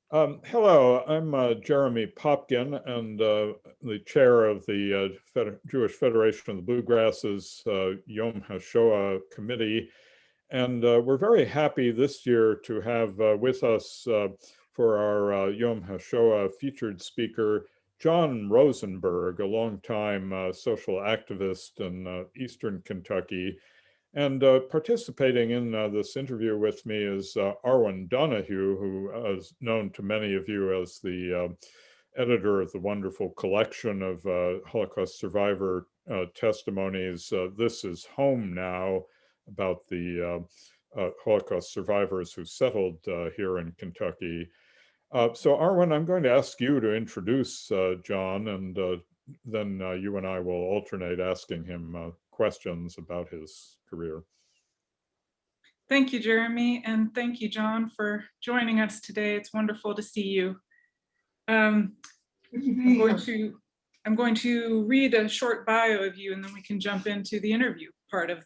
Hello, I'm Jeremy Popkin and the chair of the Jewish Federation of the Bluegrasses Yom HaShoah Committee. And we're very happy this year to have with us for our Yom HaShoah featured speaker, John Rosenberg, a longtime social activist in Eastern Kentucky. And participating in this interview with me is Arwen Donahue, who is known to many of you as the editor of the wonderful collection of Holocaust survivor testimonies, This is Home Now, about the Holocaust survivors who settled here in Kentucky. So Arwen, I'm going to ask you to introduce John, and then you and I will alternate asking him questions about his career. Thank you, Jeremy, and thank you, John, for joining us today. It's wonderful to see you. I'm going to read a short bio of you, and then we can jump into the interview part of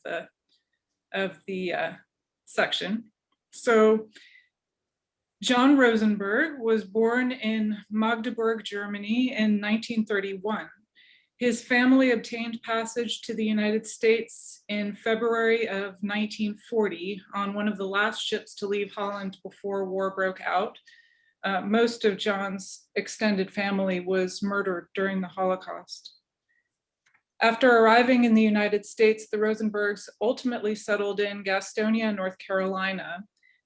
the section. So, John Rosenberg was born in Magdeburg, Germany in 1931. His family obtained passage to the United States in February of 1940 on one of the last ships to leave Holland before war broke out. Most of John's extended family was murdered during the Holocaust. After arriving in the United States, the Rosenbergs ultimately settled in Gastonia, North Carolina.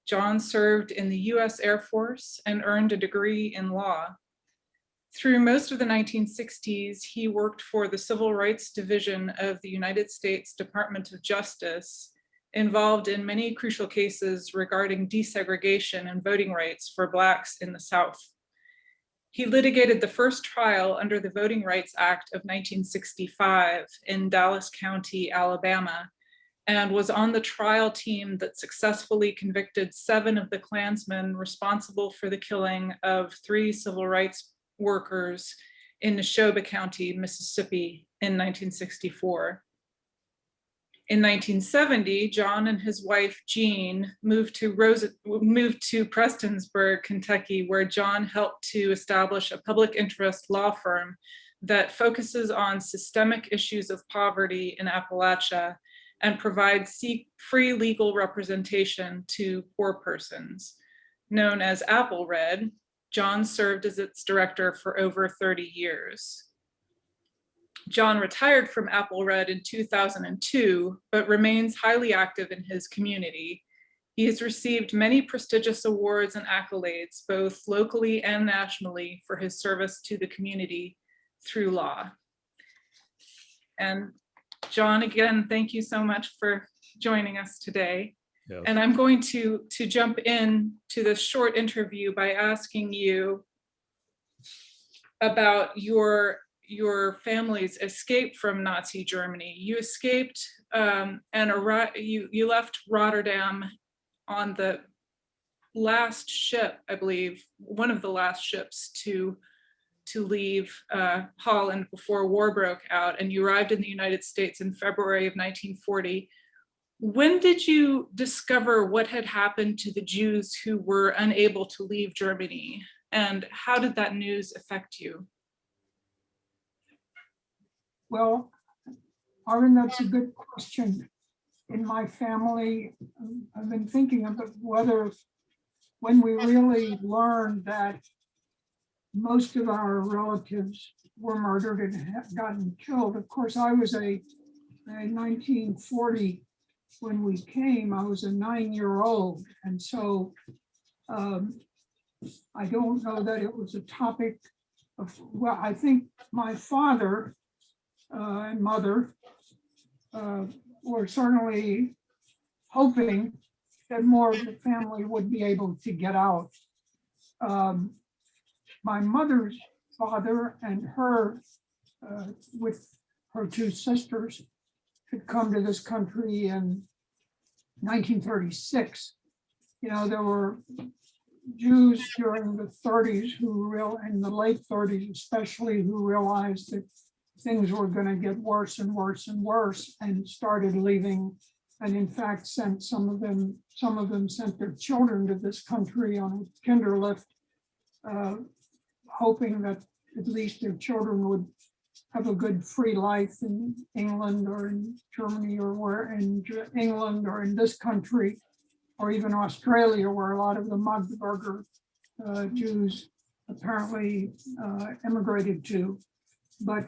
John served in the US Air Force and earned a degree in law. Through most of the 1960s, he worked for the Civil Rights Division of the United States Department of Justice, involved in many crucial cases regarding desegregation and voting rights for Blacks in the South. He litigated the first trial under the Voting Rights Act of 1965 in Dallas County, Alabama, and was on the trial team that successfully convicted 7 of the Klansmen responsible for the killing of 3 civil rights workers in Neshoba County, Mississippi in 1964. In 1970, John and his wife, Jean, moved to Prestonsburg, Kentucky, where John helped to establish a public interest law firm that focuses on systemic issues of poverty in Appalachia and provides free legal representation to poor persons. Known as Applered, John served as its director for over 30 years. John retired from Applered in 2002, but remains highly active in his community. He has received many prestigious awards and accolades, both locally and nationally, for his service to the community through law. And John, again, thank you so much for joining us today. Yes. And I'm going to jump in to this short interview by asking you about your family's escape from Nazi Germany. You escaped and you left Rotterdam on the last ship, I believe, one of the last ships to leave Holland before war broke out, and you arrived in the United States in February of 1940. When did you discover what had happened to the Jews who were unable to leave Germany, and how did that news affect you? Well, Arwen, that's a good question. In my family, I've been thinking about whether when we really learned that most of our relatives were murdered and had gotten killed. Of course, I was in 1940 when we came, I was a 9-year-old. And so I don't know that it was a topic of, well, I think my father and mother were certainly hoping that more of the family would be able to get out. My mother's father and her, with her 2 sisters, had come to this country in 1936. You know, there were Jews during the 30s in the late 30s especially, who realized that things were going to get worse and worse and worse, and started leaving, and in fact some of them sent their children to this country on a kinderlift hoping that at least their children would have a good free life in England or in Germany or where in England or in this country or even Australia, where a lot of the Magdeburger Jews apparently immigrated to. But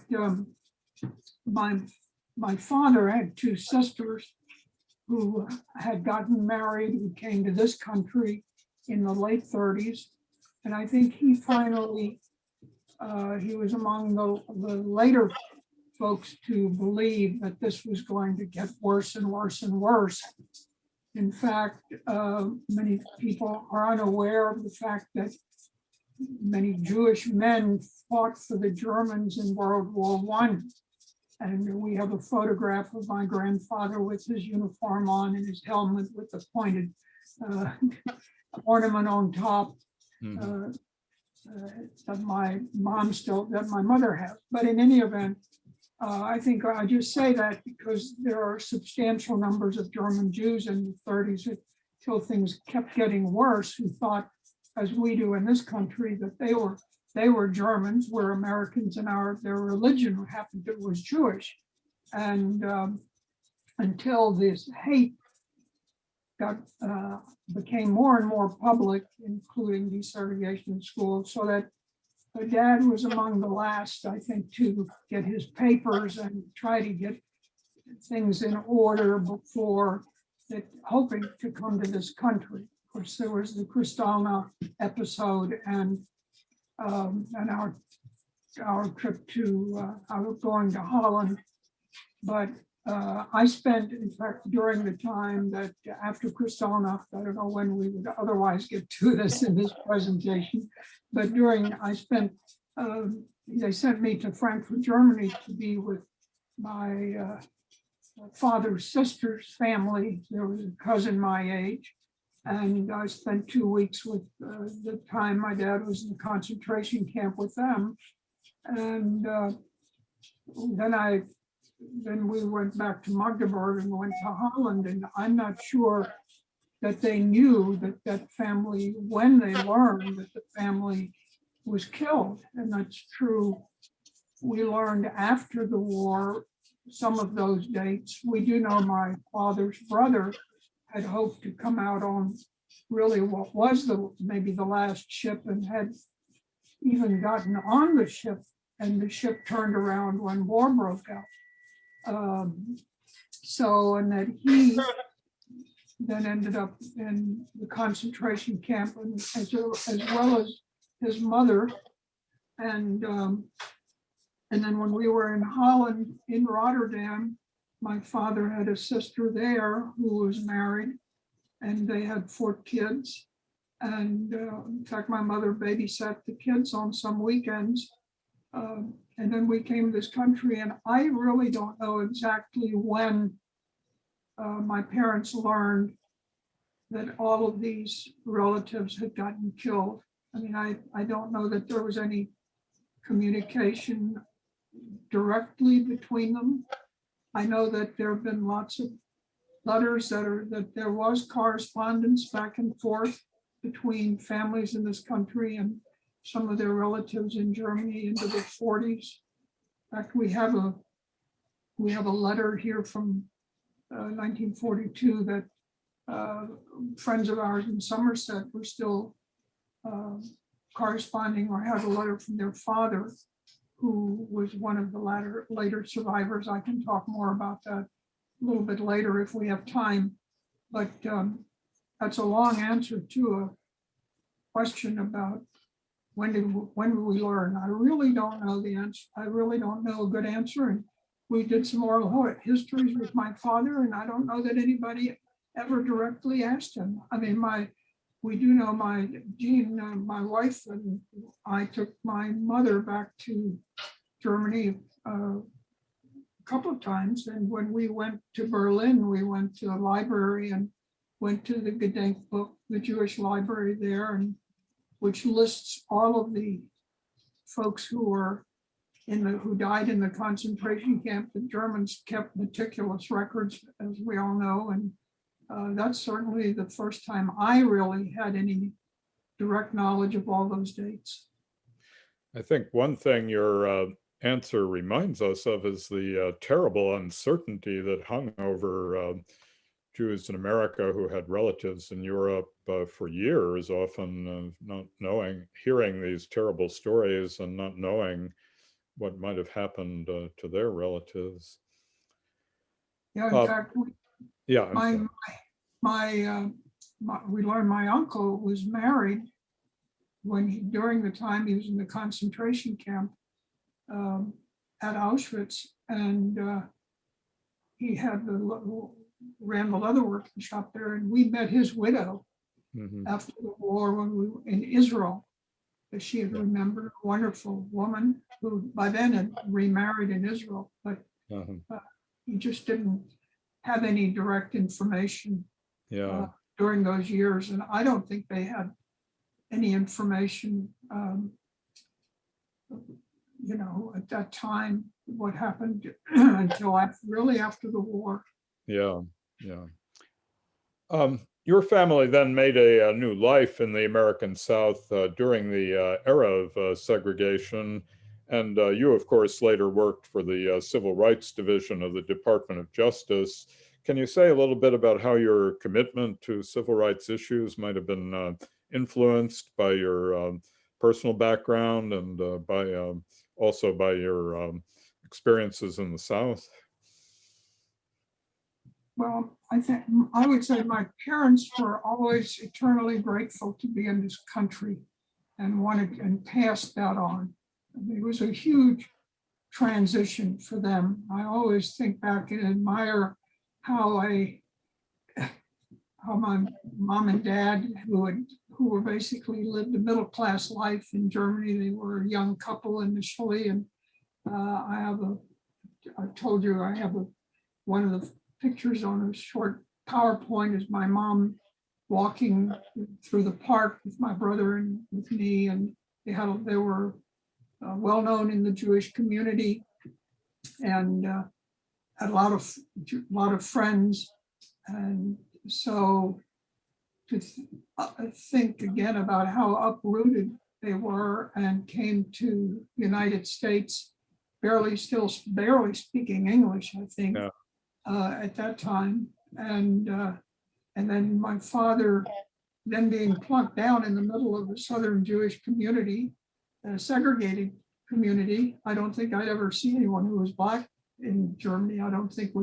my father had two sisters who had gotten married, who came to this country in the late 30s. And I think he finally, he was among the later folks to believe that this was going to get worse and worse and worse. In fact, many people are unaware of the fact that many Jewish men fought for the Germans in World War I. And we have a photograph of my grandfather with his uniform on and his helmet with the pointed ornament on top. That my mother has. But in any event, I think I just say that because there are substantial numbers of German Jews in the 30s until things kept getting worse, who thought, as we do in this country, that they were Germans, we're Americans, and their religion happened to was Jewish. And until this hate became more and more public, including desegregation in schools, so that my dad was among the last, I think, to get his papers and try to get things in order before hoping to come to this country. Of course, there was the Kristallnacht episode and our trip to going to Holland. But I spent, in fact, during the time that after Kristallnacht, I don't know when we would otherwise get to this in this presentation, but they sent me to Frankfurt, Germany to be with my father's sister's family. There was a cousin my age, and I spent 2 weeks with the time my dad was in the concentration camp with them. And then we went back to Magdeburg and went to Holland, and I'm not sure that they knew that family, when they learned that the family was killed. And that's true. We learned after the war some of those dates. We do know my father's brother had hoped to come out on really what was maybe the last ship, and had even gotten on the ship, and the ship turned around when war broke out. And that he then ended up in the concentration camp, and as well as his mother. And then when we were in Holland, in Rotterdam, my father had a sister there who was married, and they had 4 kids. And in fact, my mother babysat the kids on some weekends. And then we came to this country, and I really don't know exactly when my parents learned that all of these relatives had gotten killed. I mean, I don't know that there was any communication directly between them. I know that there have been lots of letters that there was correspondence back and forth between families in this country and some of their relatives in Germany into the 40s. In fact, we have a letter here from 1942 that friends of ours in Somerset were still corresponding, or had a letter from their father, who was one of the later survivors. I can talk more about that a little bit later if we have time. But that's a long answer to a question about when did we learn. I really don't know the answer. I really don't know a good answer. And we did some oral histories with my father, and I don't know that anybody ever directly asked him. I mean, we do know Jean, my wife, and I took my mother back to Germany a couple of times. And when we went to Berlin, we went to a library and went to the Gedenkbuch, the Jewish library there, and which lists all of the folks who died in the concentration camp. The Germans kept meticulous records, as we all know, and that's certainly the first time I really had any direct knowledge of all those dates. I think one thing your answer reminds us of is the terrible uncertainty that hung over Jews in America who had relatives in Europe for years, often not knowing, hearing these terrible stories and not knowing what might have happened to their relatives. Yeah, in fact, Yeah, we learned my uncle was married when during the time he was in the concentration camp at Auschwitz, and he had ran the leatherworking shop there, and we met his widow after the war when we were in Israel. She had remembered a wonderful woman who by then had remarried in Israel, but he just didn't have any direct information during those years, and I don't think they had any information, at that time, what happened until really after the war. Yeah. Your family then made a new life in the American South during the era of segregation. And you, of course, later worked for the Civil Rights Division of the Department of Justice. Can you say a little bit about how your commitment to civil rights issues might have been influenced by your personal background and also by your experiences in the South? Well, I would say my parents were always eternally grateful to be in this country and wanted and passed that on. It was a huge transition for them. I always think back and admire how my mom and dad, who were basically lived a middle class life in Germany. They were a young couple initially, and I told you I have one of the pictures on a short PowerPoint is my mom walking through the park with my brother and with me, and they were well known in the Jewish community and had a lot of friends. And so to think again about how uprooted they were and came to the United States, barely speaking English, I think. Yeah. At that time, and then my father then being plunked down in the middle of the Southern Jewish community, a segregated community. I don't think I'd ever see anyone who was Black in Germany. I don't think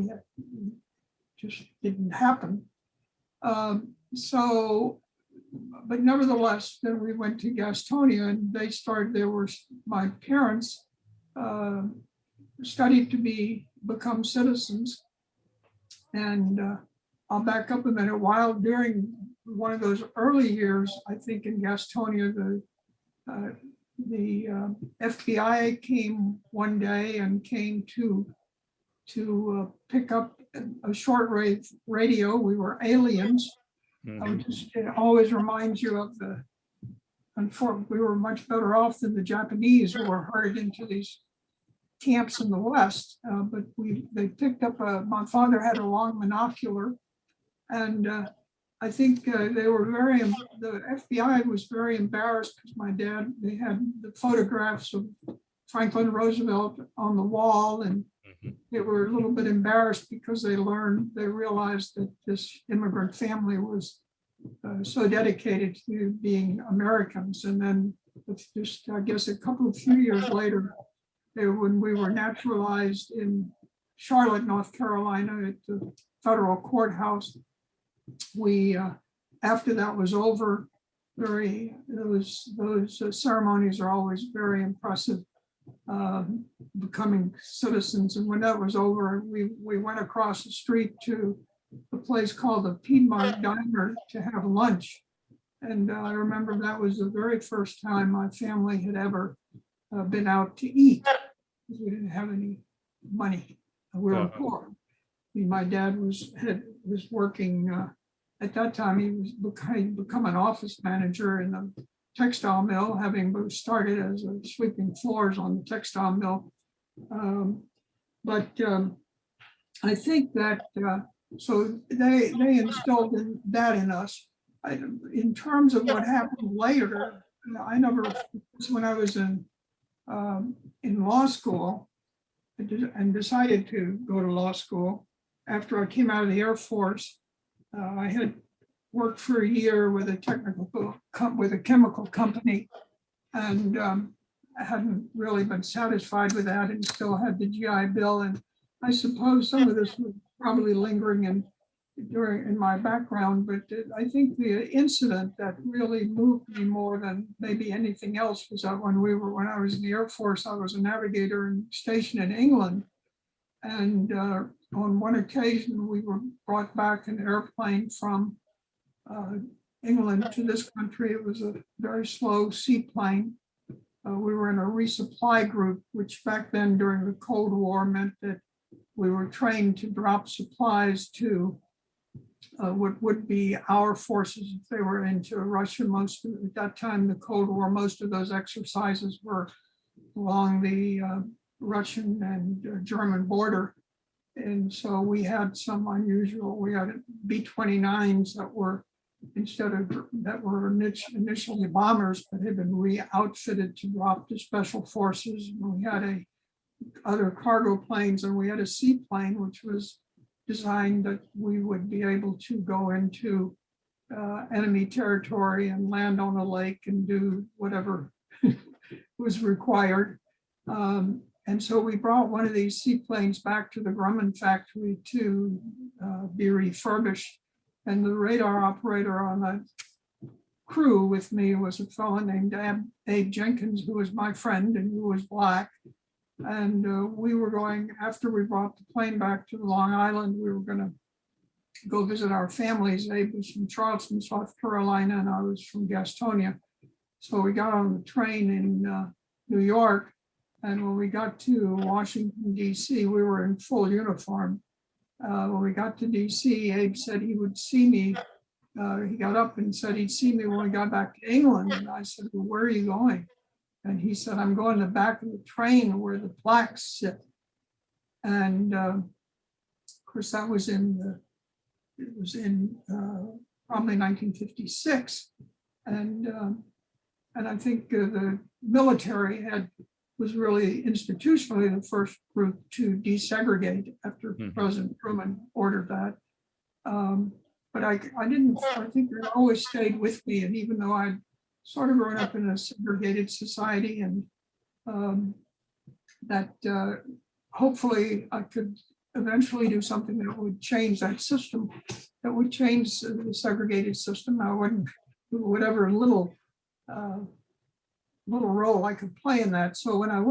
just didn't happen. But nevertheless, then we went to Gastonia, and my parents studied to become citizens. And I'll back up a minute. While during one of those early years, I think in Gastonia, the FBI came one day and came to pick up a shortwave radio. We were aliens. It always reminds you of we were much better off than the Japanese who were herded into these camps in the West, but they picked up my father had a long monocular, and I think the FBI was very embarrassed because they had the photographs of Franklin Roosevelt on the wall, and they were a little bit embarrassed because they realized that this immigrant family was so dedicated to being Americans. And then it's just, I guess, few years later, when we were naturalized in Charlotte, North Carolina at the federal courthouse, after that was over, those ceremonies are always very impressive, becoming citizens. And when that was over, we went across the street to a place called the Piedmont Diner to have lunch. And I remember that was the very first time my family had ever been out to eat. We didn't have any money. We were poor. My dad was working at that time. He was become an office manager in a textile mill, having started as sweeping floors on the textile mill. I think that so they instilled that in us. in terms of what happened later, I never, when I was in law school and decided to go to law school, after I came out of the Air Force, I had worked for a year with a chemical company, and I hadn't really been satisfied with that, and still had the GI Bill. And I suppose some of this was probably lingering in my background, but I think the incident that really moved me more than maybe anything else was that when I was in the Air Force, I was a navigator and stationed in England. And on one occasion, we were brought back an airplane from England to this country. It was a very slow seaplane. We were in a resupply group, which back then during the Cold War meant that we were trained to drop supplies to what would be our forces if they were into Russia. At that time, the Cold War, most of those exercises were along the Russian and German border. And so we had some unusual, we had B-29s that were initially bombers, but had been re-outfitted to drop to special forces. And we had other cargo planes, and we had a seaplane, which was designed that we would be able to go into enemy territory and land on a lake and do whatever was required. And so we brought one of these seaplanes back to the Grumman factory to be refurbished. And the radar operator on the crew with me was a fellow named Abe Jenkins, who was my friend and who was Black. And we were going, after we brought the plane back to Long Island, we were going to go visit our families. Abe was from Charleston, South Carolina, and I was from Gastonia. So we got on the train in New York. And when we got to Washington, D.C., we were in full uniform. When we got to D.C., Abe said he would see me. He got up and said he'd see me when we got back to England. And I said, well, where are you going? And he said, I'm going to the back of the train where the Blacks sit. And of course, that was in probably 1956. And I think the military was really institutionally the first group to desegregate after President Truman ordered that. But I think it always stayed with me. And even though I'd sort of grown up in a segregated society, and that hopefully I could eventually do something that would change that system, that would change the segregated system. I wouldn't do whatever little role I could play in that. So when I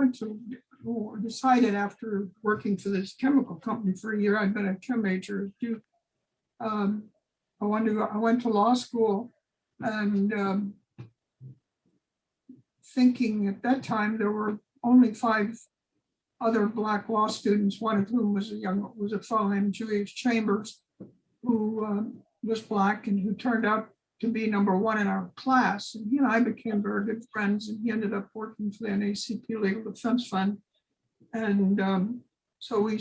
decided after working for this chemical company for a year, I'd been a chem major at Duke. I went to law school, and thinking at that time there were only 5 other Black law students, one of whom was a fellow named Julius Chambers, who was Black and who turned out to be number 1 in our class. And he and I became very good friends, and he ended up working for the NAACP Legal Defense Fund. And so we,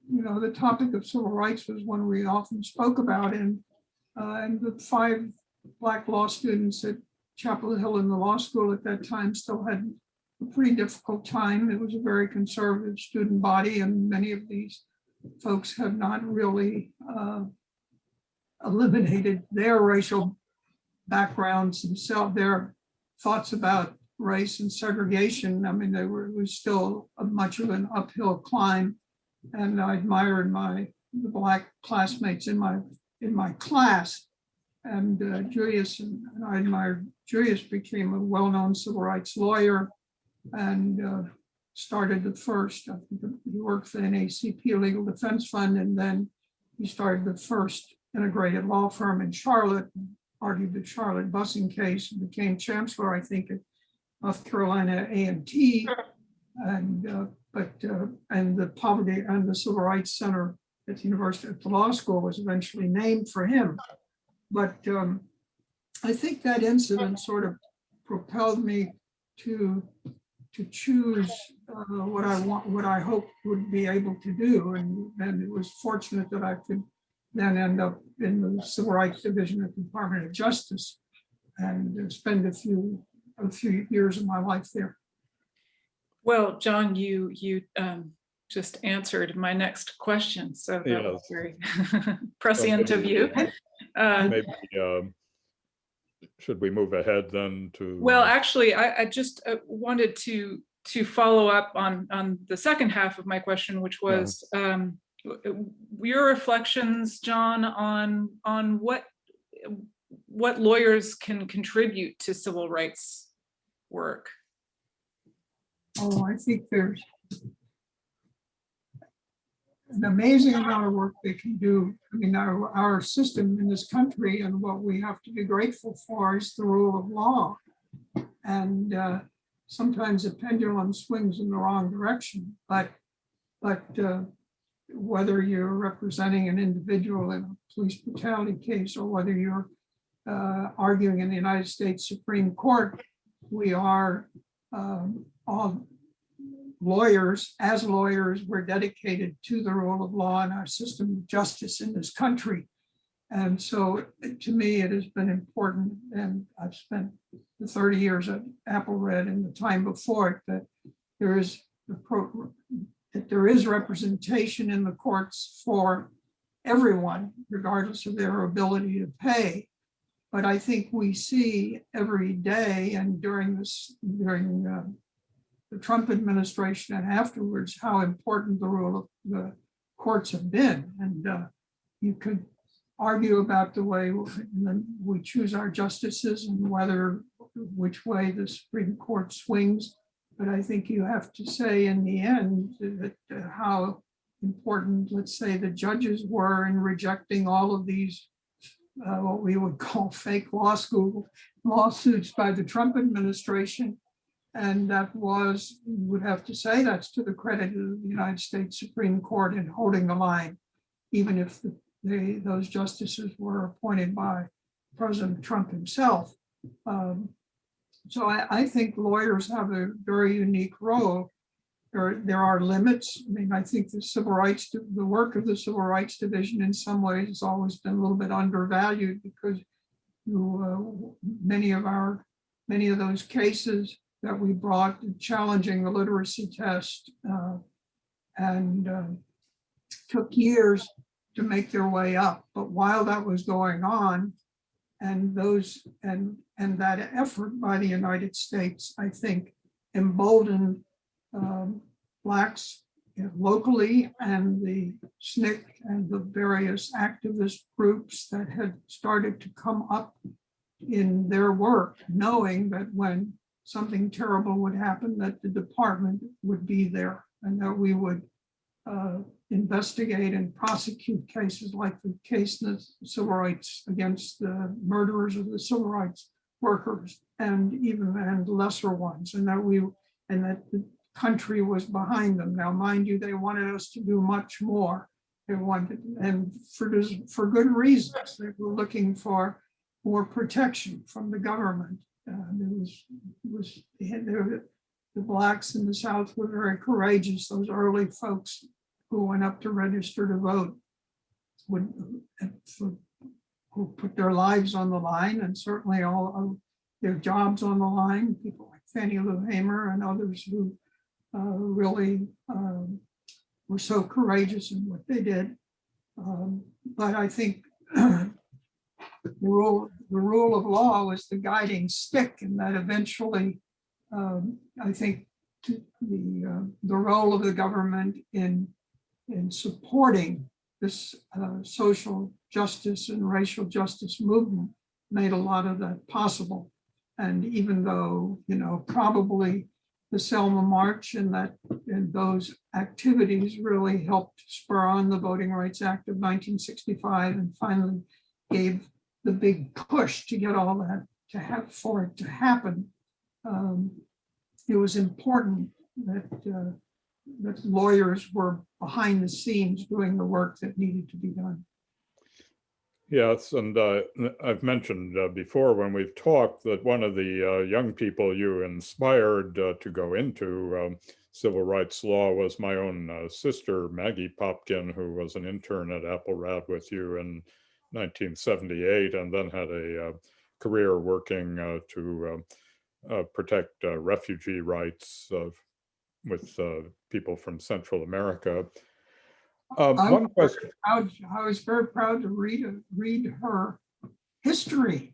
the topic of civil rights was one we often spoke about. And the 5 Black law students at Chapel Hill in the law school at that time still had a pretty difficult time. It was a very conservative student body, and many of these folks have not really eliminated their racial backgrounds themselves, their thoughts about race and segregation. I mean, it was still much of an uphill climb, and I admired the Black classmates in my class. And Julius, and I admired Julius, became a well-known civil rights lawyer, and started the first, I think he worked for the NAACP Legal Defense Fund, and then he started the first integrated law firm in Charlotte, argued the Charlotte busing case, and became chancellor, I think, at North Carolina A&T, and the Poverty and the Civil Rights Center at the University of the Law School was eventually named for him. But I think that incident sort of propelled me to choose what I hope would be able to do, and it was fortunate that I could then end up in the Civil Rights Division at the Department of Justice and spend a few years of my life there. Well, John, you just answered my next question, so that was Yes. very prescient of you. Maybe, should we move ahead then to? Well, actually, I just wanted to follow up on the second half of my question, which was your reflections, John, on what lawyers can contribute to civil rights work. Oh, I think there's an amazing amount of work they can do. I mean, our system in this country, and what we have to be grateful for, is the rule of law. And sometimes the pendulum swings in the wrong direction, but whether you're representing an individual in a police brutality case or whether you're arguing in the United States Supreme Court, we are all lawyers. As lawyers, we're dedicated to the rule of law and our system of justice in this country. And so to me, it has been important, and I've spent the 30 years at Appalachia and the time before it, that there is representation in the courts for everyone, regardless of their ability to pay. But I think we see every day, and during the Trump administration and afterwards, how important the rule of the courts have been. And you could argue about the way we choose our justices and which way the Supreme Court swings. But I think you have to say in the end that how important, let's say, the judges were in rejecting all of these what we would call fake law school lawsuits by the Trump administration. And that was, you would have to say, that's to the credit of the United States Supreme Court in holding the line, even if those justices were appointed by President Trump himself. So I think lawyers have a very unique role. There are limits. I mean, I think the work of the Civil Rights Division in some ways has always been a little bit undervalued, because many of those cases that we brought challenging the literacy test and took years to make their way up. But while that was going on, and that effort by the United States, I think, emboldened Blacks locally, and the SNCC and the various activist groups that had started to come up in their work, knowing that when something terrible would happen, that the department would be there, and that we would investigate and prosecute cases like the case in the civil rights against the murderers of the civil rights workers, and lesser ones, and that the country was behind them. Now, mind you, they wanted us to do much more. They wanted, and for good reasons. They were looking for more protection from the government. The Blacks in the South were very courageous. Those early folks who went up to register to vote who put their lives on the line, and certainly all of their jobs on the line. People like Fannie Lou Hamer and others who really were so courageous in what they did. But I think the rule of law was the guiding stick, and that eventually, I think the role of the government in supporting this social justice and racial justice movement made a lot of that possible. And even though, probably the Selma March and those activities really helped spur on the Voting Rights Act of 1965, and finally gave the big push to get all that for it to happen. It was important that lawyers were behind the scenes doing the work that needed to be done. Yes, and I've mentioned before when we've talked that one of the young people you inspired to go into civil rights law was my own sister, Maggie Popkin, who was an intern at Appalachia with you in 1978, and then had a career working to protect refugee rights with people from Central America. One question. I was very proud to read her history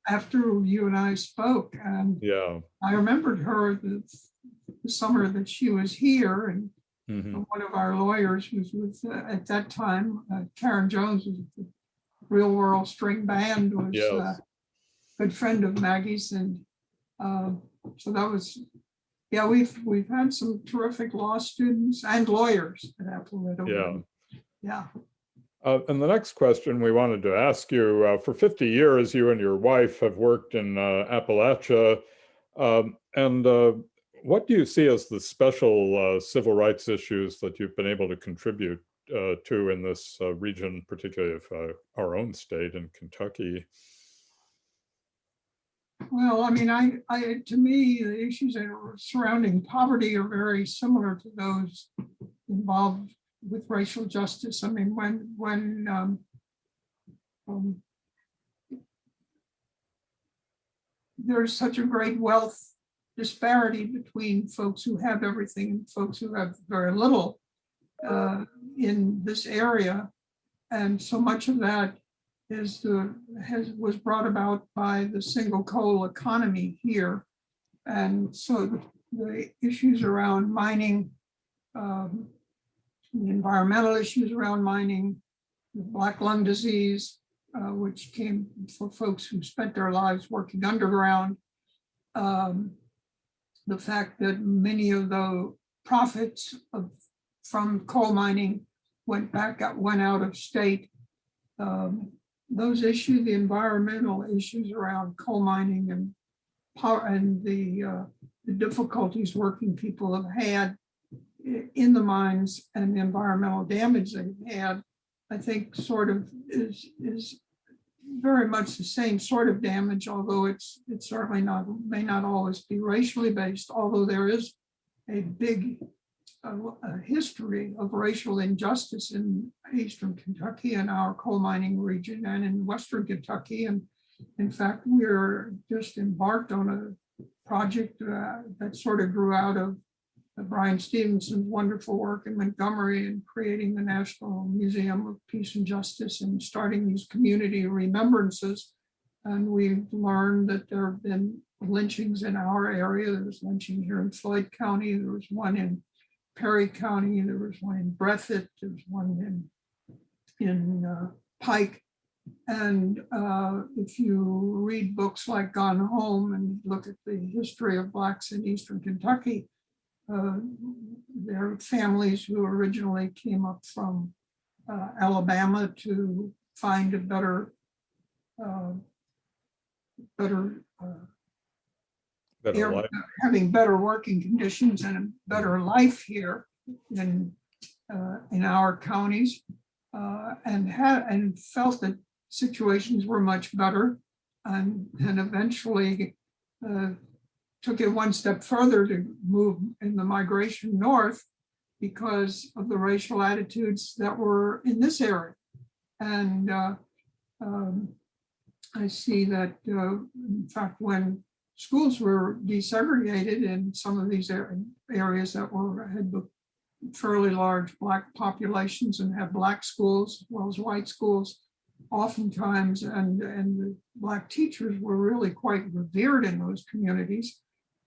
after you and I spoke, and Yeah. I remembered her the summer that she was here, and one of our lawyers was with at that time, Karen Jones, was the Real World String Band, was a good friend of Maggie's, and so that was, yeah, we've had some terrific law students and lawyers at Appalachia. Yeah. And the next question we wanted to ask you, for 50 years, you and your wife have worked in Appalachia. And what do you see as the special civil rights issues that you've been able to contribute to in this region, particularly of our own state in Kentucky? Well, I mean, to me, the issues that are surrounding poverty are very similar to those involved with racial justice. I mean, when there's such a great wealth disparity between folks who have everything and folks who have very little in this area, and so much of that was brought about by the single coal economy here, and so the issues around mining, the environmental issues around mining, the black lung disease, which came for folks who spent their lives working underground, the fact that many of the profits from coal mining went out of state. Those issues, the environmental issues around coal mining and power, and the difficulties working people have had in the mines and the environmental damage they've had, I think sort of is very much the same sort of damage, although it's certainly may not always be racially based, although there is a big history of racial injustice in Eastern Kentucky and our coal mining region and in Western Kentucky. And in fact, we're just embarked on a project that sort of grew out of Brian Stevenson's wonderful work in Montgomery and creating the National Museum of Peace and Justice and starting these community remembrances. And we've learned that there have been lynchings in our area. There was lynching here in Floyd County. There was one in Perry County. There was one in Breathitt. There was one in Pike. And if you read books like Gone Home and look at the history of Blacks in Eastern Kentucky, their families who originally came up from Alabama to find a better life. Having better working conditions and a better life here in our counties, and felt that situations were much better, and eventually took it one step further to move in the migration north because of the racial attitudes that were in this area. And I see that, in fact, when schools were desegregated in some of these areas that had fairly large Black populations and had Black schools as well as white schools, oftentimes, and the Black teachers were really quite revered in those communities,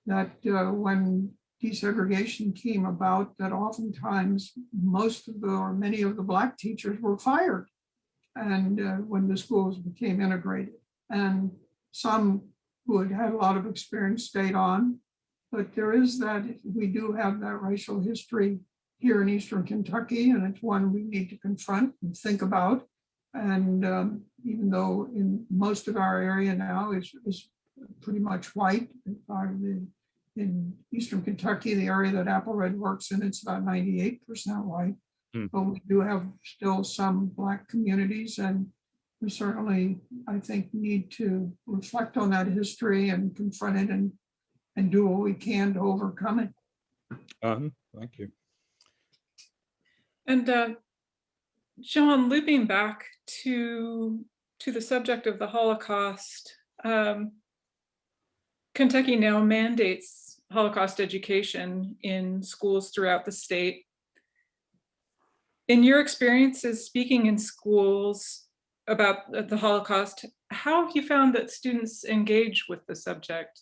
that when desegregation came about, that oftentimes many of the Black teachers were fired, and when the schools became integrated. And some who had had a lot of experience stayed on, but there is that, we do have that racial history here in Eastern Kentucky, and it's one we need to confront and think about. And even though in most of our area now is pretty much white, in Eastern Kentucky, the area that Apple Red works in, it's about 98% white. But we do have still some Black communities, and we certainly, I think, need to reflect on that history and confront it and do what we can to overcome it. Thank you. And John, looping back to the subject of the Holocaust, Kentucky now mandates Holocaust education in schools throughout the state. In your experiences speaking in schools about the Holocaust, how have you found that students engage with the subject?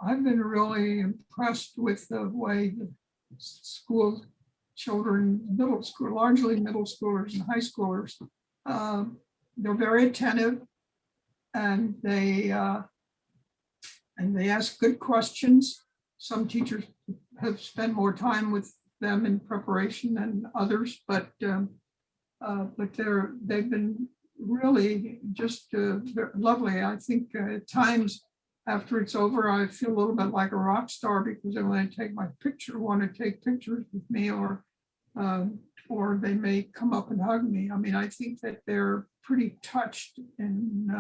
I've been really impressed with the way the school children, middle school, largely middle schoolers and high schoolers, they're very attentive, and they ask good questions. Some teachers have spent more time with them in preparation than others, but they've been really just lovely. I think at times after it's over, I feel a little bit like a rock star because they want to take my picture, want to take pictures with me, or they may come up and hug me. I mean, I think that they're pretty touched, and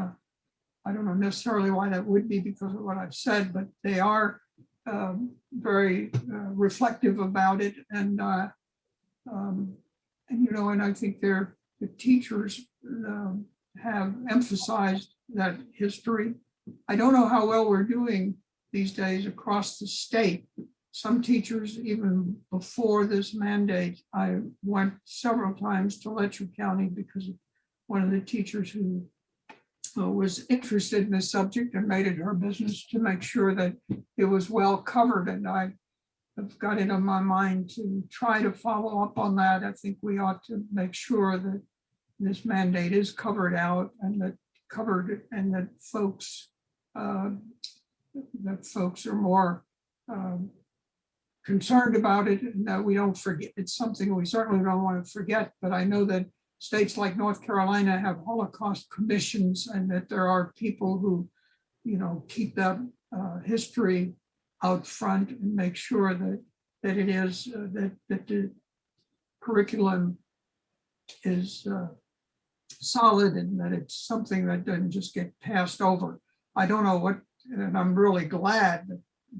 I don't know necessarily why that would be because of what I've said, but they are very reflective about it, and you know, and I think the teachers have emphasized that history. I don't know how well we're doing these days across the state. Some teachers, even before this mandate, I went several times to Letcher County because one of the teachers who was interested in the subject and made it her business to make sure that it was well covered. And I have got it on my mind to try to follow up on that. I think we ought to make sure that this mandate is covered out and that folks are more concerned about it, and that we don't forget. It's something we certainly don't want to forget, but I know that states like North Carolina have Holocaust commissions, and that there are people who, you know, keep that history out front and make sure that it is that the curriculum is solid, and that it's something that doesn't just get passed over. I don't know what, and I'm really glad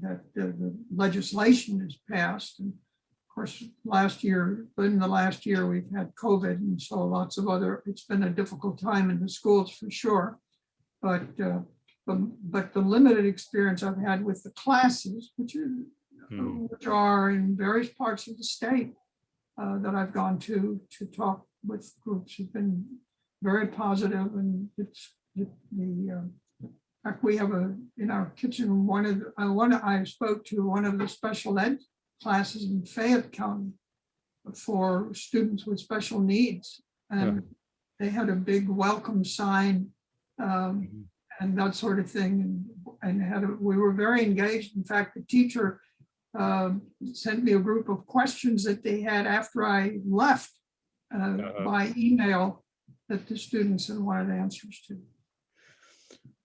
that the legislation is passed. And of course, in the last year, we've had COVID, and so lots of it's been a difficult time in the schools for sure. But the limited experience I've had with the classes, which are in various parts of the state that I've gone to talk with groups, have been very positive, and in fact, we have in our kitchen, I spoke to one of the special ed classes in Fayette County for students with special needs. And they had a big welcome sign and that sort of thing. And we were very engaged. In fact, the teacher sent me a group of questions that they had after I left by email that the students wanted answers to.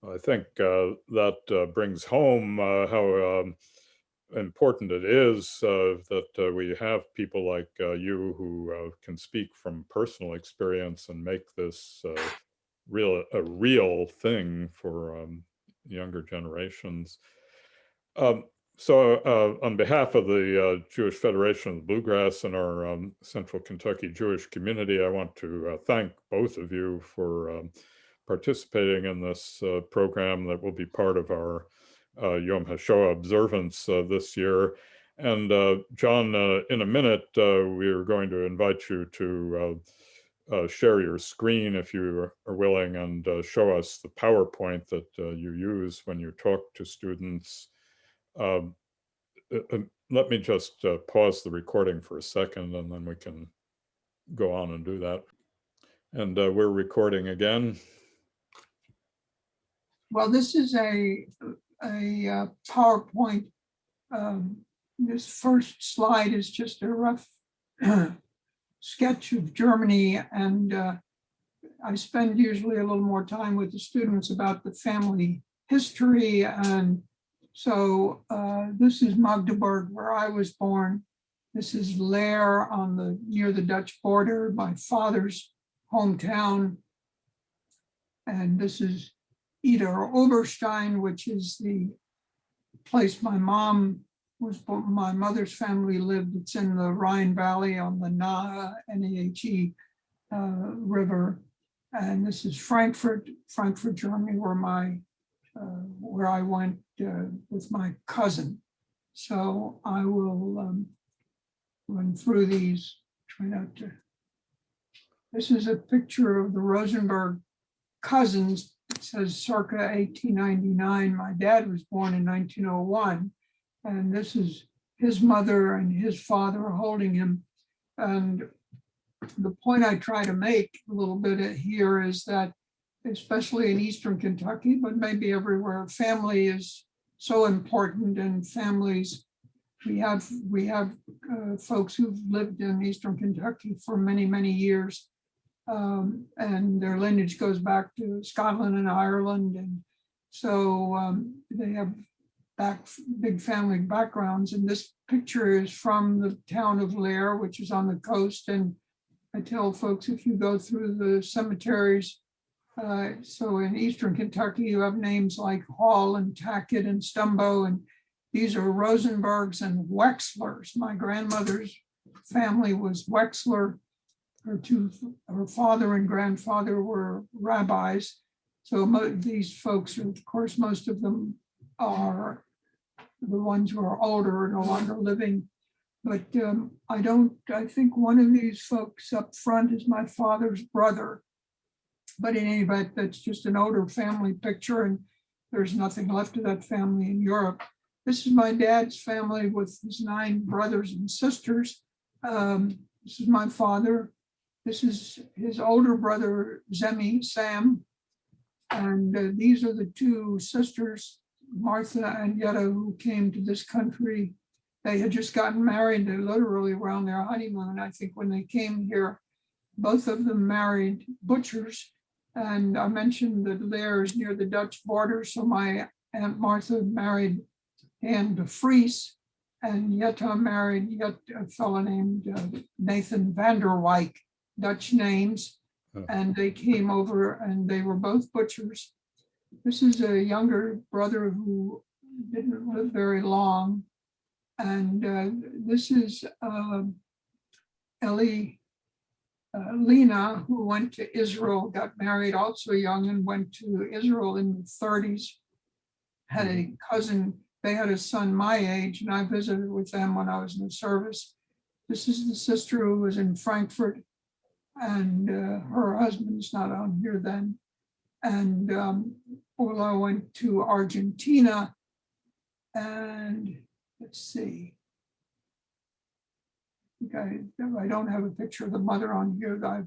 I think that brings home how important it is that we have people like you who can speak from personal experience and make this a real thing for younger generations. So on behalf of the Jewish Federation of the Bluegrass and our Central Kentucky Jewish community, I want to thank both of you for participating in this program that will be part of our Yom HaShoah observance this year. And John, in a minute, we're going to invite you to share your screen if you are willing, and show us the PowerPoint that you use when you talk to students. Let me just pause the recording for a second, and then we can go on and do that. And we're recording again. Well, this is a PowerPoint. This first slide is just a rough sketch of Germany, and I spend usually a little more time with the students about the family history. And so this is Magdeburg, where I was born. This is Leer near the Dutch border, my father's hometown. And this is Ida Oberstein, which is the place my mom my mother's family lived. It's in the Rhine Valley on the Nahe, N-A-H-E river. And this is Frankfurt, Germany, where I went with my cousin. So I will run through these, try not to. This is a picture of the Rosenberg cousins. It says circa 1899. My dad was born in 1901. And this is his mother and his father holding him. And the point I try to make a little bit here is that, especially in Eastern Kentucky, but maybe everywhere, family is so important, and families, we have folks who've lived in Eastern Kentucky for many, many years. And their lineage goes back to Scotland and Ireland. And so they have big family backgrounds. And this picture is from the town of Lear, which is on the coast. And I tell folks, if you go through the cemeteries, so in Eastern Kentucky, you have names like Hall and Tackett and Stumbo, and these are Rosenbergs and Wexlers. My grandmother's family was Wexler. Her father and grandfather were rabbis. So these folks, of course, most of them are the ones who are older, no longer living. But I think one of these folks up front is my father's brother. But in any event, that's just an older family picture, and there's nothing left of that family in Europe. This is my dad's family with his 9 brothers and sisters. This is my father. This is his older brother, Sam. And these are the 2 sisters, Martha and Yetta, who came to this country. They had just gotten married. They literally were on their honeymoon, I think, when they came here. Both of them married butchers. And I mentioned that Lear is near the Dutch border. So my Aunt Martha married Anne de Vries, and Yetta married a fellow named Nathan van der Wijk, Dutch names. Oh. And they came over and they were both butchers. This is a younger brother who didn't live very long. And this is Lena, who went to Israel, got married also young and went to Israel in the 30s, had a cousin, they had a son my age, and I visited with them when I was in the service. This is the sister who was in Frankfurt, and her husband's not on here then. And Ola went to Argentina, and let's see. I don't have a picture of the mother on here. I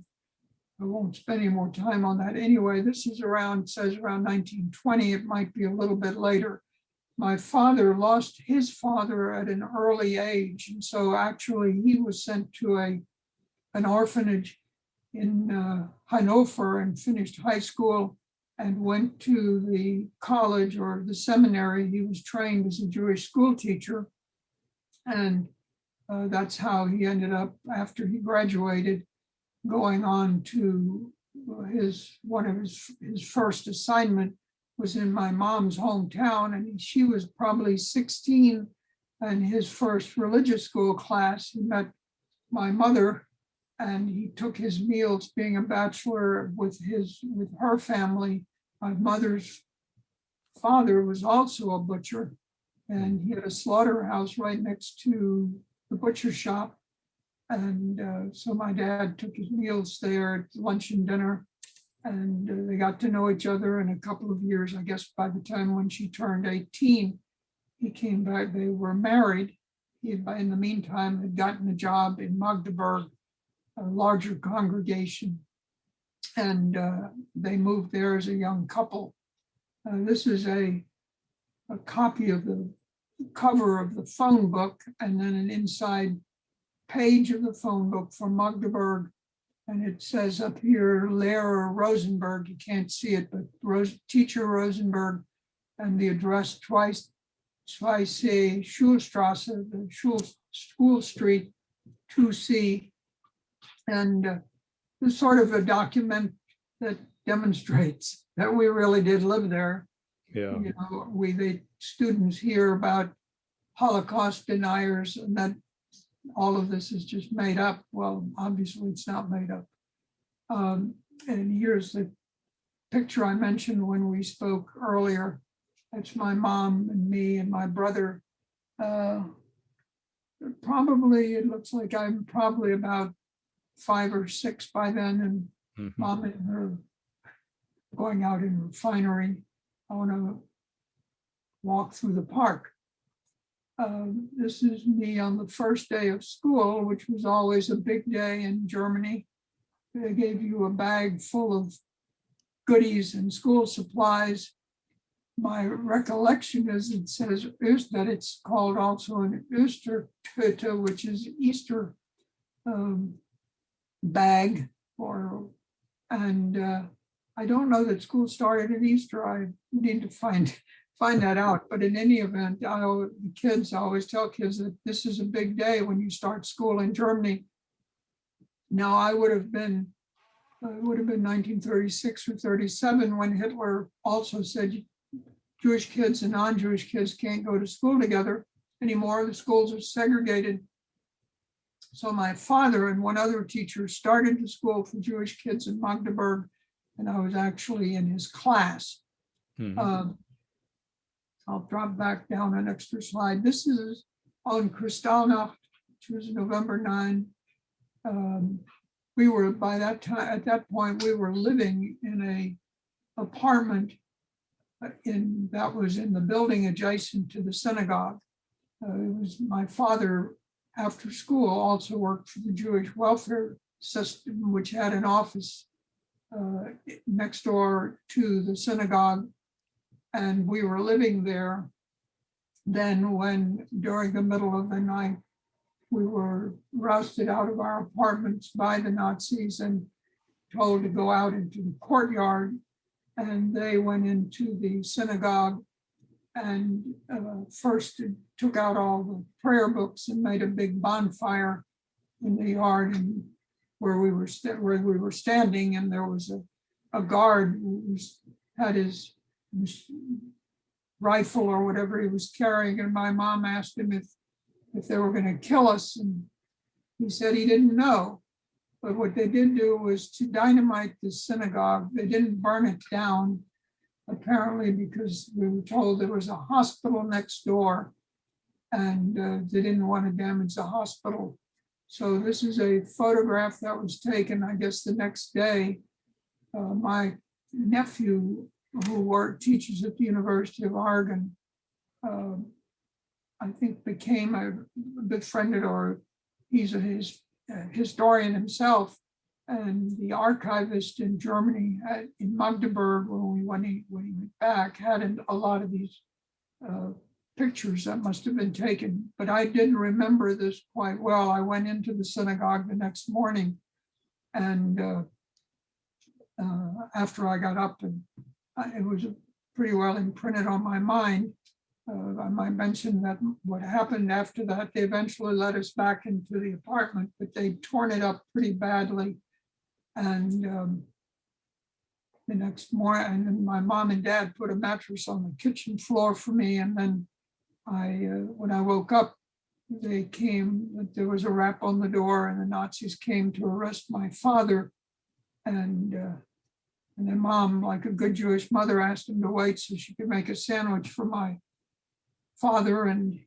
won't spend any more time on that. Anyway, this is says around 1920. It might be a little bit later. My father lost his father at an early age. And so actually he was sent to an orphanage in Hanover and finished high school and went to the college or the seminary. He was trained as a Jewish school teacher. And that's how he ended up, after he graduated, going on to one of his first assignment was in my mom's hometown, and she was probably 16. And his first religious school class, he met my mother, and he took his meals, being a bachelor, with her family. My mother's father was also a butcher, and he had a slaughterhouse right next to the butcher shop. And so my dad took his meals there at lunch and dinner, and they got to know each other in a couple of years. I guess by the time when she turned 18, he came back. They were married. He had, in the meantime, had gotten a job in Magdeburg, a larger congregation, and they moved there as a young couple. This is a copy of the cover of the phone book, and then an inside page of the phone book from Magdeburg. And it says up here, Lehrer Rosenberg, you can't see it, but teacher Rosenberg, and the address Zweise Schulstrasse, the School Street, 2C. And it's sort of a document that demonstrates that we really did live there. Yeah. The students hear about Holocaust deniers and that all of this is just made up. Well, obviously it's not made up. And here's the picture I mentioned when we spoke earlier. That's my mom and me and my brother. Probably, it looks like I'm probably about 5 or 6 by then, and mom and her going out in refinery on a walk through the park. This is me on the first day of school, which was always a big day in Germany. They gave you a bag full of goodies and school supplies. My recollection is it says that it's called also an Ostertüte, which is Easter bag, and I don't know that school started at Easter. I need to find that out. But in any event, I always tell kids that this is a big day when you start school in Germany. Now, I would have been 1936 or 37 when Hitler also said Jewish kids and non-Jewish kids can't go to school together anymore. The schools are segregated. So my father and one other teacher started the school for Jewish kids in Magdeburg, and I was actually in his class. I'll drop back down an extra slide. This is on Kristallnacht, which was November 9. We were by that time, at that point, we were living in a apartment that was in the building adjacent to the synagogue. It was my father, after school, also worked for the Jewish welfare system, which had an office next door to the synagogue. And we were living there. Then when during the middle of the night, we were rousted out of our apartments by the Nazis and told to go out into the courtyard. And they went into the synagogue and first took out all the prayer books and made a big bonfire in the yard and where we were standing. And there was a guard who had his rifle or whatever he was carrying. And my mom asked him if they were going to kill us. And he said he didn't know. But what they did do was to dynamite the synagogue. They didn't burn it down, apparently, because we were told there was a hospital next door and they didn't want to damage the hospital. So this is a photograph that was taken, I guess, the next day. My nephew, who teaches at the University of Oregon, I think became a befriended, or he's a historian himself, and the archivist in Germany in Magdeburg, when he went back, had a lot of these pictures that must have been taken. But I didn't remember this quite well. I went into the synagogue the next morning, and after I got up, and it was pretty well imprinted on my mind. I might mention that what happened after that, they eventually let us back into the apartment, but they'd torn it up pretty badly. And the next morning, and then my mom and dad put a mattress on the kitchen floor for me. And then when I woke up, there was a rap on the door and the Nazis came to arrest my father. And then mom, like a good Jewish mother, asked him to wait so she could make a sandwich for my father, and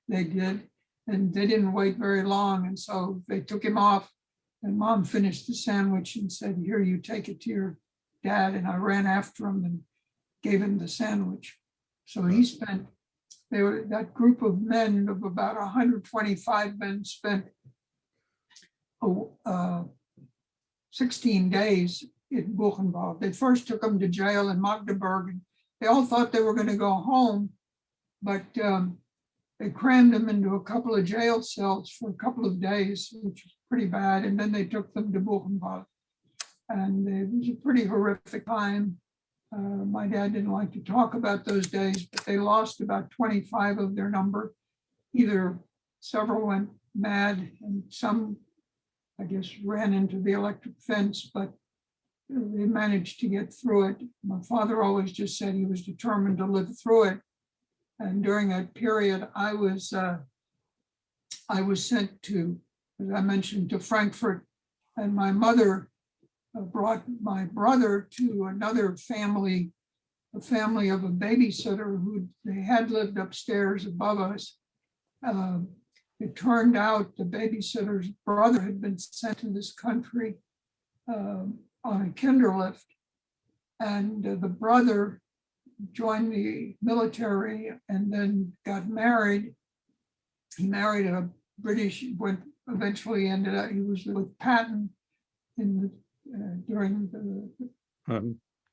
they did, and they didn't wait very long, and so they took him off, and mom finished the sandwich and said, "Here, you take it to your dad," and I ran after him and gave him the sandwich. So that group of men, of about 125 men, spent 16 days in Buchenwald. They first took them to jail in Magdeburg, and they all thought they were going to go home, but they crammed them into a couple of jail cells for a couple of days, which was pretty bad. And then they took them to Buchenwald. And it was a pretty horrific time. My dad didn't like to talk about those days, but they lost about 25 of their number. Either several went mad and some, I guess, ran into the electric fence, but they managed to get through it. My father always just said he was determined to live through it. And during that period, I was sent to, as I mentioned, to Frankfurt, and my mother brought my brother to another family, a family of a babysitter who they had lived upstairs above us. It turned out the babysitter's brother had been sent to this country on a kinderlift, and the brother joined the military and then got married. He married a British, eventually ended up, he was with Patton during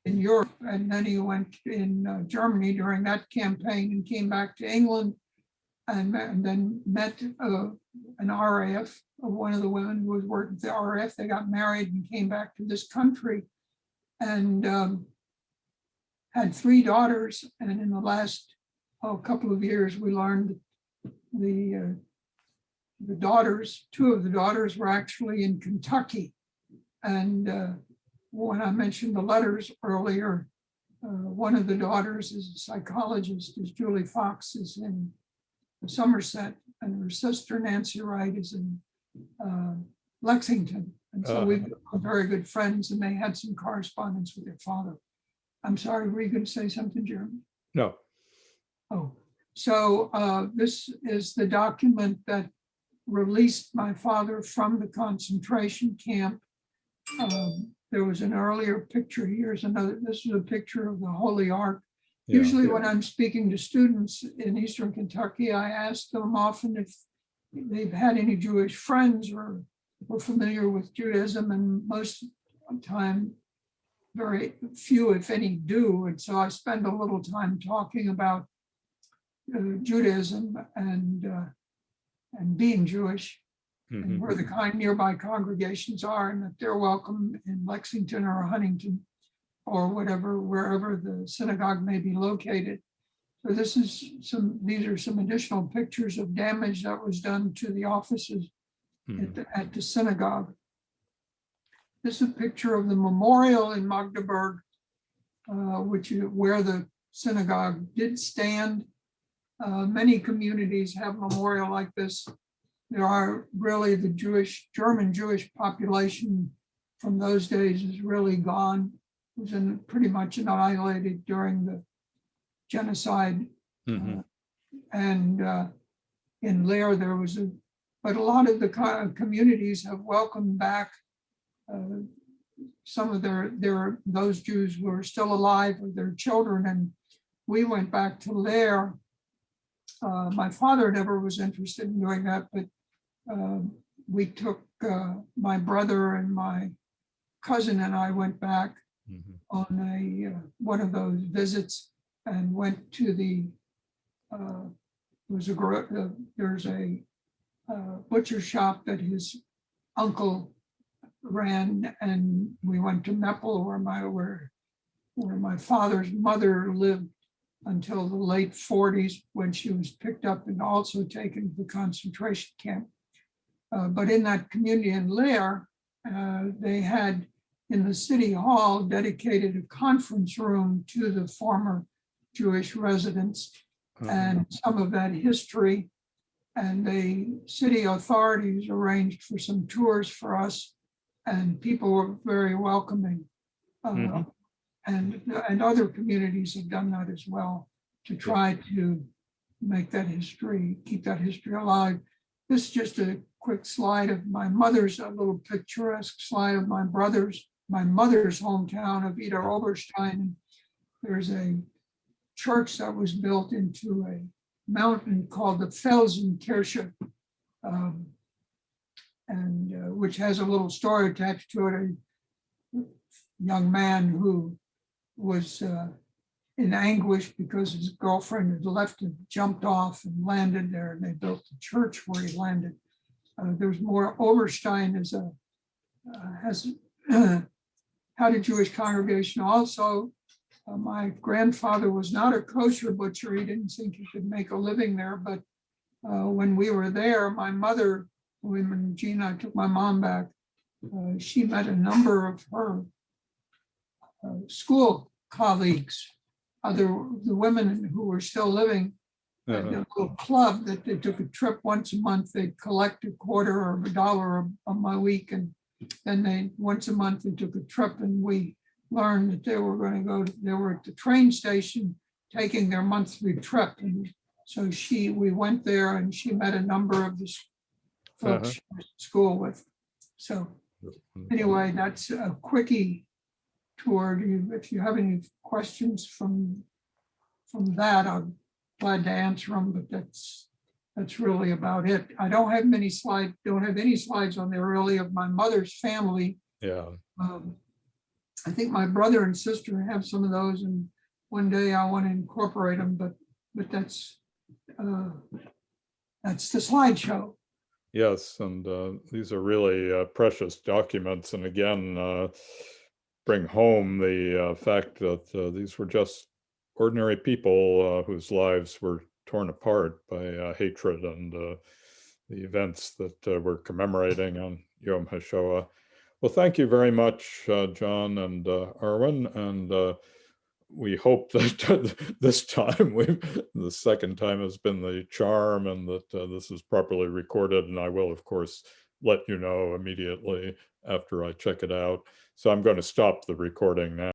in Europe, and then he went in Germany during that campaign and came back to England, and then met an RAF, one of the women who was working for the RAF. They got married and came back to this country, and had 3 daughters. And in the last couple of years, we learned the daughters, 2 of the daughters were actually in Kentucky. And when I mentioned the letters earlier, one of the daughters is a psychologist, is Julie Fox, is in Somerset, and her sister Nancy Wright is in Lexington. And so we've become very good friends, and they had some correspondence with their father. I'm sorry, were you going to say something, Jeremy? No. Oh, so this is the document that released my father from the concentration camp. There was an earlier picture. Here's another. This is a picture of the Holy Ark. Yeah. Usually when I'm speaking to students in Eastern Kentucky, I ask them often if they've had any Jewish friends or were familiar with Judaism, and most of the time, very few, if any, do. And so I spend a little time talking about Judaism and being Jewish, and where the nearby congregations are, and that they're welcome in Lexington or Huntington or whatever, wherever the synagogue may be located. So these are some additional pictures of damage that was done to the offices at the synagogue. This is a picture of the memorial in Magdeburg, which is where the synagogue did stand. Many communities have a memorial like this. There are really the German Jewish population from those days is really gone. It was pretty much annihilated during the genocide. And in Leer, there was but a lot of the communities have welcomed back some of those Jews who are still alive with their children. And we went back to Leer. My father never was interested in doing that, but we took my brother and my cousin and I went back on one of those visits and went to there's a butcher shop that his uncle ran, and we went to Meppel, where my father's mother lived until the late 40s, when she was picked up and also taken to the concentration camp. But in that community in Leer, they had in the city hall dedicated a conference room to the former Jewish residents and some of that history. And the city authorities arranged for some tours for us, and people were very welcoming. And other communities have done that as well, to try to make that history, keep that history alive. This is just a quick slide of my mother's, a little picturesque slide of my mother's hometown of Ida Oberstein. There's a church that was built into a mountain called the Felsenkirche, which has a little story attached to it. A young man who was in anguish because his girlfriend had left him, jumped off and landed there, and they built the church where he landed. There's more. Oberstein had a Jewish congregation also. My grandfather was not a kosher butcher. He didn't think he could make a living there. But when we were there, my mother, when Gina took my mom back, she met a number of her school colleagues, the women who were still living, a little club that they took a trip once a month. They'd collect a quarter or $1 a week, and then once a month they took a trip, and we learned that they were going to they were at the train station taking their monthly trip. And so we went there, and she met a number of the folks she was at school with. So anyway, that's a quickie tour. If you have any questions from that, I'm glad to answer them, but that's really about it. I don't have any slides on there really of my mother's family. Yeah. I think my brother and sister have some of those, and one day I want to incorporate them, but that's the slideshow. Yes, and these are really precious documents, and again, bring home the fact that these were just ordinary people whose lives were torn apart by hatred and the events that we're commemorating on Yom HaShoah. Well, thank you very much, John and Arwen, and we hope that this time, the second time has been the charm, and that this is properly recorded, and I will, of course, let you know immediately after I check it out. So I'm going to stop the recording now.